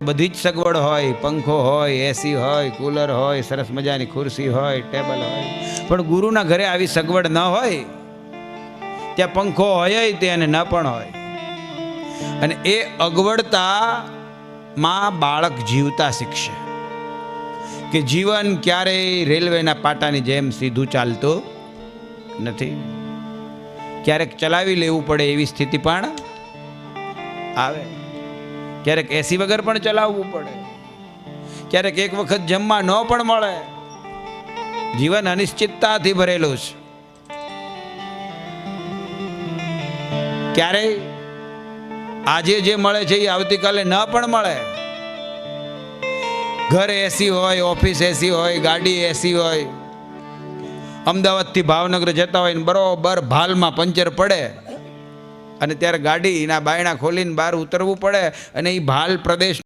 બધી જ સગવડ હોય, પંખો હોય, એસી હોય, કુલર હોય, સરસ મજાની ખુરશી હોય, ટેબલ હોય, પણ ગુરુના ઘરે આવી સગવડ ન હોય. ત્યાં પંખો હોય તે અને ન પણ હોય. અને એ અગવડતામાં બાળક જીવતા શીખશે કે જીવન ક્યારેય રેલવેના પાટાની જેમ સીધું ચાલતું નથી. ક્યારેક ચલાવી લેવું પડે એવી સ્થિતિ પણ આવે. ક્યારેક એસી વગર પણ ચલાવવું પડે. ક્યારેક એક વખત જમવા ન પણ મળે. જીવન અનિશ્ચિતતાથી ભરેલું છે. ક્યારેય આજે જે મળે છે એ આવતીકાલે ન પણ મળે. ઘર એસી હોય, ઓફિસ એસી હોય, ગાડી એસી હોય. અમદાવાદથી ભાવનગર જતા હોય ને બરોબર ભાલમાં પંચર પડે અને ત્યારે ગાડીના બાયણા ખોલીને બહાર ઉતરવું પડે અને એ ભાલ પ્રદેશ